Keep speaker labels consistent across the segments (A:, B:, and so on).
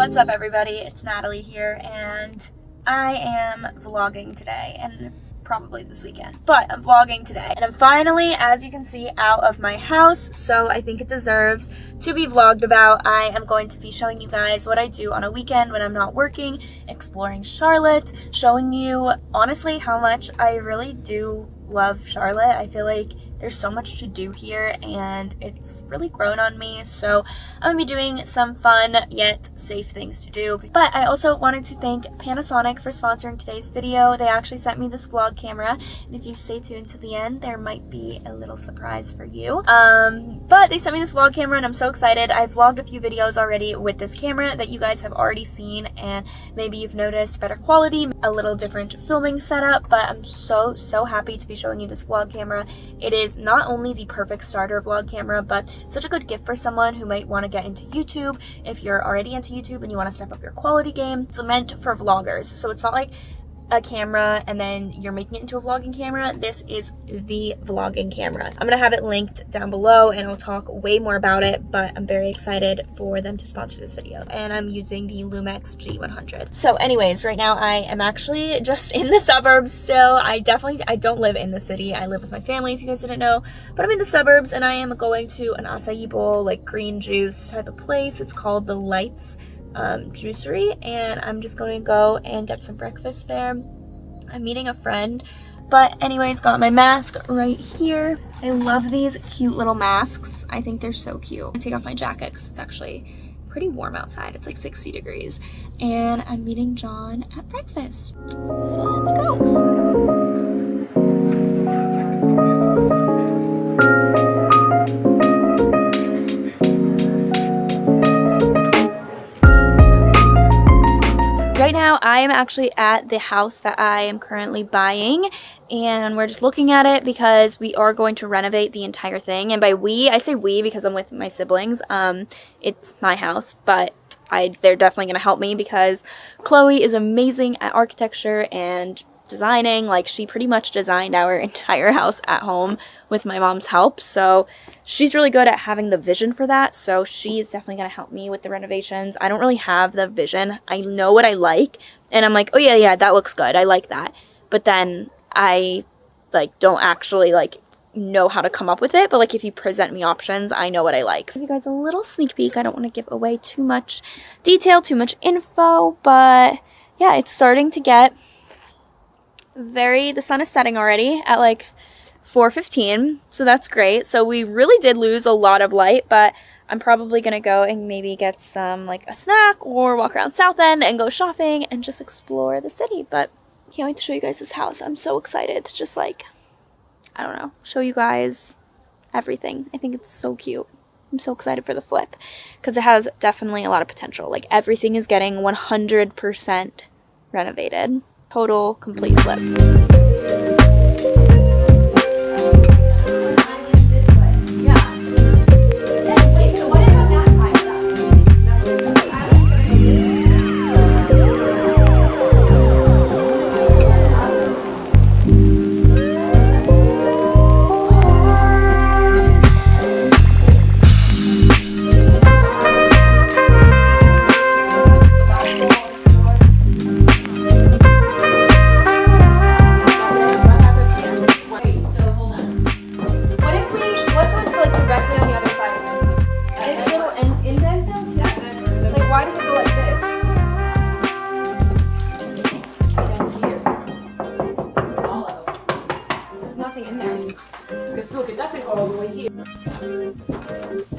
A: What's up everybody, it's Natalie here and I am vlogging today and probably this weekend, but I'm vlogging today and I'm finally, as you can see, out of my house, so I think it deserves to be vlogged about. I am going to be showing you guys what I do on a weekend when I'm not working, exploring Charlotte, showing you honestly how much I really do love Charlotte. I feel like there's so much to do here and it's really grown on me, so I'm gonna be doing some fun yet safe things to do. But I also wanted to thank Panasonic for sponsoring today's video. They actually sent me this vlog camera, and if you stay tuned to the end there might be a little surprise for you. But they sent me this vlog camera and I'm so excited. I've vlogged a few videos already with this camera that you guys have already seen, and maybe you've noticed better quality, a little different filming setup, but I'm so happy to be showing you this vlog camera. It is not only the perfect starter vlog camera, but such a good gift for someone who might want to get into YouTube. If you're already into YouTube and you want to step up your quality game, it's meant for vloggers. So it's not like a camera and then you're making it into a vlogging camera. This is the vlogging camera. I'm gonna have it linked down below and I'll talk way more about it, but I'm very excited for them to sponsor this video. And I'm using the Lumix G100. So anyways, right now I am actually just in the suburbs still. I don't live in the city. I live with my family, if you guys didn't know, but I'm in the suburbs and I am going to an acai bowl, like green juice type of place. It's called the Lights Juicery, and I'm just going to go and get some breakfast there. I'm meeting a friend, but anyways, got my mask right here. I love these cute little masks. I think they're so cute. I take off my jacket because it's actually pretty warm outside. It's like 60 degrees, and I'm meeting John at breakfast. So let's go. Right now, I am actually at the house that I am currently buying, and we're just looking at it because we are going to renovate the entire thing. And by we, I say we because I'm with my siblings. It's my house, but they're definitely going to help me because Chloe is amazing at architecture and designing. Like, she pretty much designed our entire house at home with my mom's help, so she's really good at having the vision for that. So she is definitely going to help me with the renovations. I don't really have the vision. I know what I like and I'm like, oh yeah, that looks good, I like that, but then I don't actually know how to come up with it. But like, if you present me options, I know what I like. So give you guys a little sneak peek. I don't want to give away too much detail, too much info, but yeah, it's starting to get the sun is setting already at like 4:15, so that's great. So we really did lose a lot of light, but I'm probably gonna go and maybe get some like a snack or walk around South End and go shopping and just explore the city. But can't wait to show you guys this house. I'm so excited to just I don't know, show you guys everything. I think it's so cute. I'm so excited for the flip because it has definitely a lot of potential. Like, everything is getting 100% renovated. Total complete flip.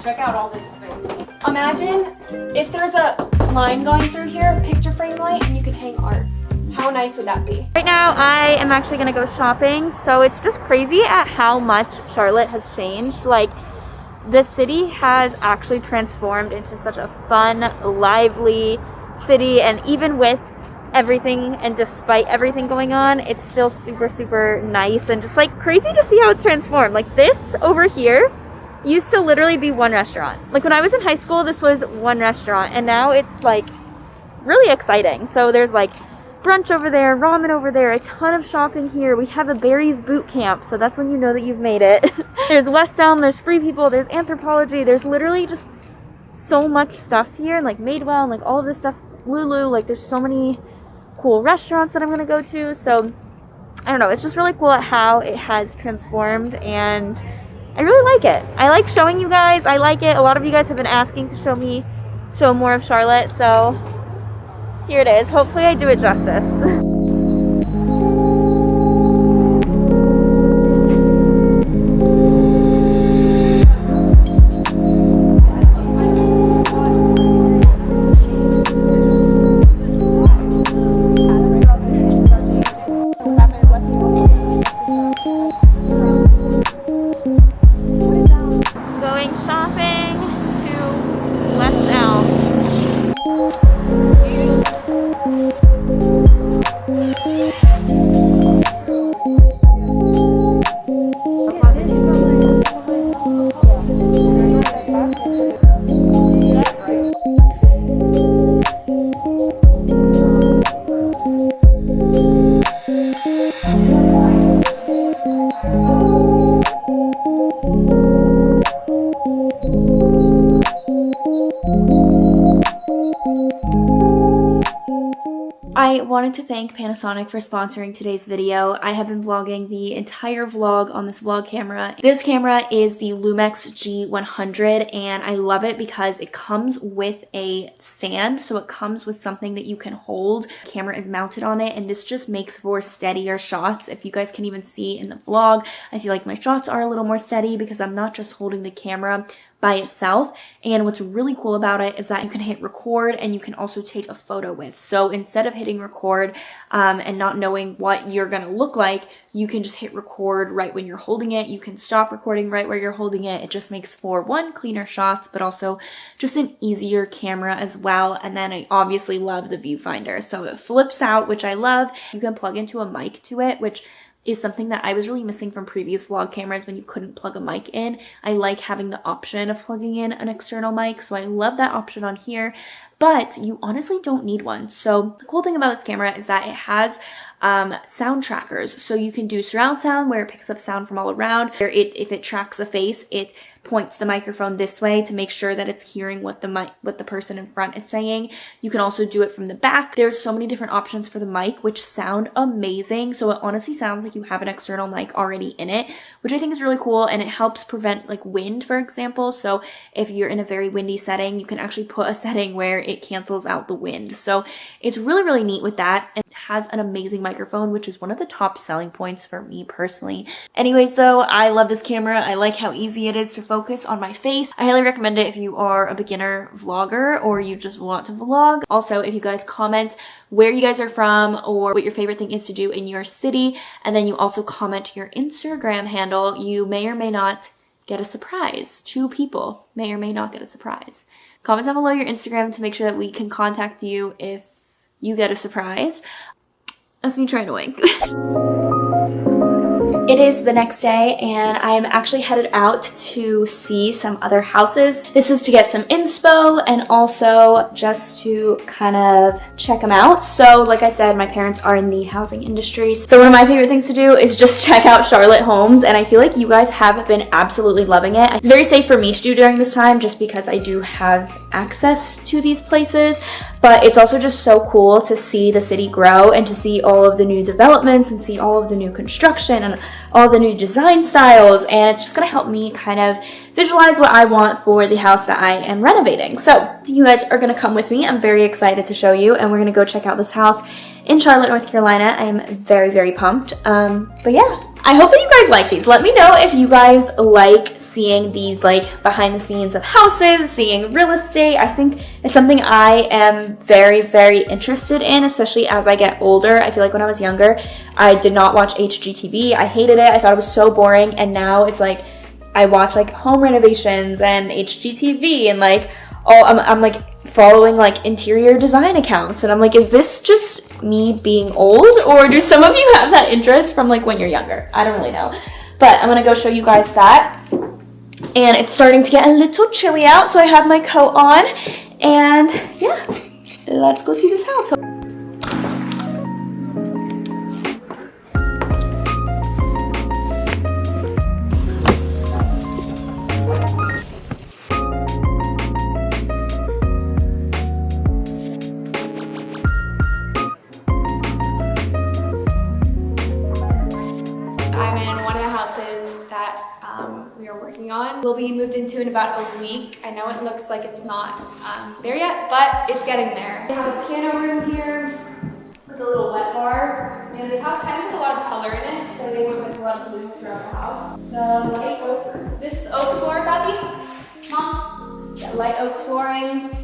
B: Check out all this space. Imagine if there's a line going through here, picture frame light, and you could hang art. How nice would that be?
A: Right now, I am actually gonna go shopping, so it's just crazy at how much Charlotte has changed. Like, the city has actually transformed into such a fun, lively city, and even with everything and despite everything going on, it's still super nice and just crazy to see how it's transformed. Like, this over here used to literally be one restaurant. Like, when I was in high school, this was one restaurant, and now it's really exciting. So there's brunch over there, ramen over there, a ton of shopping here. We have a berries boot camp, so that's when you know that you've made it. There's West Elm, there's Free People, there's Anthropology, there's literally just so much stuff here, like Madewell and like all of this stuff, Lulu, like there's so many cool restaurants that I'm gonna go to. So I don't know, it's just really cool at how it has transformed, and I really like it. I like showing you guys. I like it. A lot of you guys have been asking to show more of Charlotte, so here it is. Hopefully I do it justice. I wanted to thank Panasonic for sponsoring today's video. I have been vlogging the entire vlog on this vlog camera. This camera is the Lumix G100 and I love it because it comes with a stand, so it comes with something that you can hold. The camera is mounted on it and this just makes for steadier shots. If you guys can even see in the vlog, I feel like my shots are a little more steady because I'm not just holding the camera by itself. And what's really cool about it is that you can hit record and you can also take a photo with. So instead of hitting record and not knowing what you're gonna look like, you can just hit record right when you're holding it. You can stop recording right where you're holding it. It just makes for one, cleaner shots, but also just an easier camera as well. And then I obviously love the viewfinder. So it flips out, which I love. You can plug into a mic to it, which is something that I was really missing from previous vlog cameras when you couldn't plug a mic in. I like having the option of plugging in an external mic, so I love that option on here, but you honestly don't need one. So the cool thing about this camera is that it has sound trackers. So you can do surround sound where it picks up sound from all around. If it tracks a face, it points the microphone this way to make sure that it's hearing what the person in front is saying. You can also do it from the back. There's so many different options for the mic, which sound amazing. So it honestly sounds like you have an external mic already in it, which I think is really cool, and it helps prevent like wind, for example. So if you're in a very windy setting, you can actually put a setting where it cancels out the wind. So it's really, really neat with that. And it has an amazing microphone, which is one of the top selling points for me personally. Anyways though, I love this camera. I like how easy it is to focus on my face. I highly recommend it if you are a beginner vlogger or you just want to vlog. Also, if you guys comment where you guys are from or what your favorite thing is to do in your city, and then you also comment your Instagram handle, you may or may not get a surprise. 2 people may or may not get a surprise. Comment down below your Instagram to make sure that we can contact you if you get a surprise. That's me trying to wink. It is the next day and I'm actually headed out to see some other houses. This is to get some inspo and also just to kind of check them out. So like I said, my parents are in the housing industry. So one of my favorite things to do is just check out Charlotte homes, and I feel like you guys have been absolutely loving it. It's very safe for me to do during this time just because I do have access to these places. But it's also just so cool to see the city grow and to see all of the new developments and see all of the new construction and all the new design styles. And it's just gonna help me kind of visualize what I want for the house that I am renovating. So you guys are gonna come with me. I'm very excited to show you, and we're gonna go check out this house in Charlotte, North Carolina. I am very, very pumped. But yeah. I hope that you guys like these. Let me know if you guys like seeing these like behind the scenes of houses, seeing real estate. I think it's something I am very, very interested in, especially as I get older. I feel like when I was younger, I did not watch HGTV. I hated it. I thought it was so boring. And now it's like I watch like home renovations and HGTV and like I'm like following like interior design accounts, and I'm like, is this just me being old, or do some of you have that interest from like when you're younger? I don't really know, but I'm gonna go show you guys that. And it's starting to get a little chilly out, so I have my coat on, and yeah, let's go see this house.
B: that we are working on. We'll be moved into in about a week. I know it looks like it's not there yet, but it's getting there. We have a piano room here with a little wet bar. And this house kind of has a lot of color in it, so they went with a lot of blues throughout the house. The light oak, this is oak floor, Becky? Mom? Yeah, light oak flooring.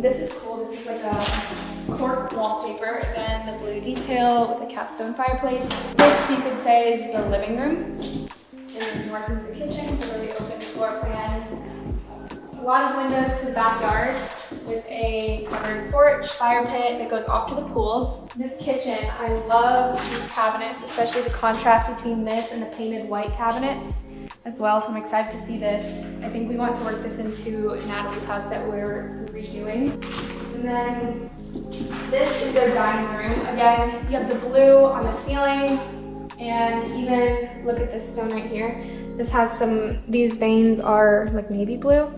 B: This is cool. This is like a cork wallpaper, then the blue detail with a cast stone fireplace. This, you could say, is the living room. And then working with the kitchen, so really open floor plan. A lot of windows to the backyard with a covered porch, fire pit that goes off to the pool. This kitchen, I love these cabinets, especially the contrast between this and the painted white cabinets as well, so I'm excited to see this. I think we want to work this into Natalie's house that we're redoing. And then this is their dining room. Again, you have the blue on the ceiling, and even look at this stone right here. This has these veins are like navy blue.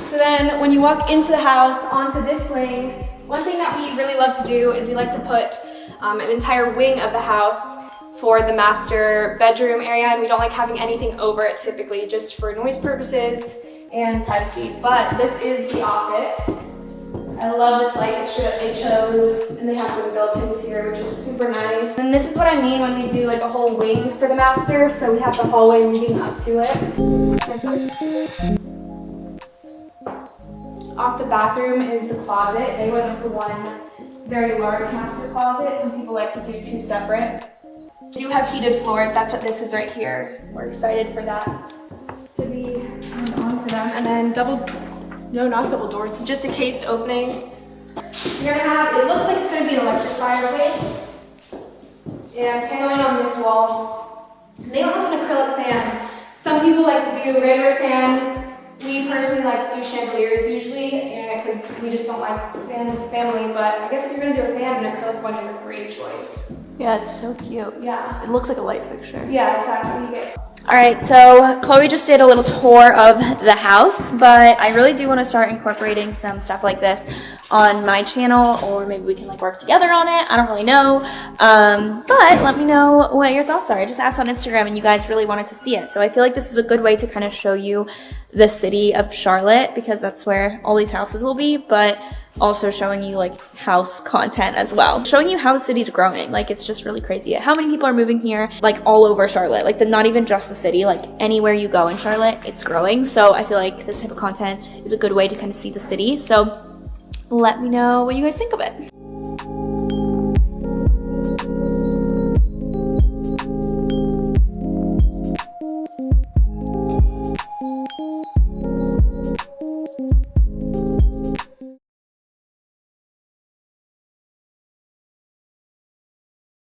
B: So then when you walk into the house onto this wing, one thing that we really love to do is we like to put an entire wing of the house for the master bedroom area, and we don't like having anything over it typically, just for noise purposes and privacy. But this is the office. I love this light fixture that they chose, and they have some built-ins here, which is super nice. And this is what I mean when we do like a whole wing for the master, so we have the hallway leading up to it. Off the bathroom is the closet. They went with the one very large master closet. Some people like to do two separate. We do have heated floors. That's what this is right here. We're excited for that to be on for them. And then not double doors. It's just a cased opening. You're gonna have, it looks like it's gonna be an electric fireplace. And paneling on this wall. They don't have an acrylic fan. Some people like to do regular fans. We personally like to do chandeliers usually, because we just don't like fans as a family, but I guess if you're gonna do a fan, an acrylic one is a great choice.
C: Yeah, it's so cute.
B: Yeah.
C: It looks like a light fixture.
B: Yeah, exactly.
A: All right, so Chloe just did a little tour of the house, but I really do want to start incorporating some stuff like this on my channel, or maybe we can like work together on it. I don't really know, but let me know what your thoughts are. I just asked on Instagram and you guys really wanted to see it, so I feel like this is a good way to kind of show you the city of Charlotte, because that's where all these houses will be, but also showing you like house content as well. Showing you how the city's growing. Like, it's just really crazy how many people are moving here, like all over Charlotte, like not even just the city, like anywhere you go in Charlotte, it's growing. So I feel like this type of content is a good way to kind of see the city. So let me know what you guys think of it.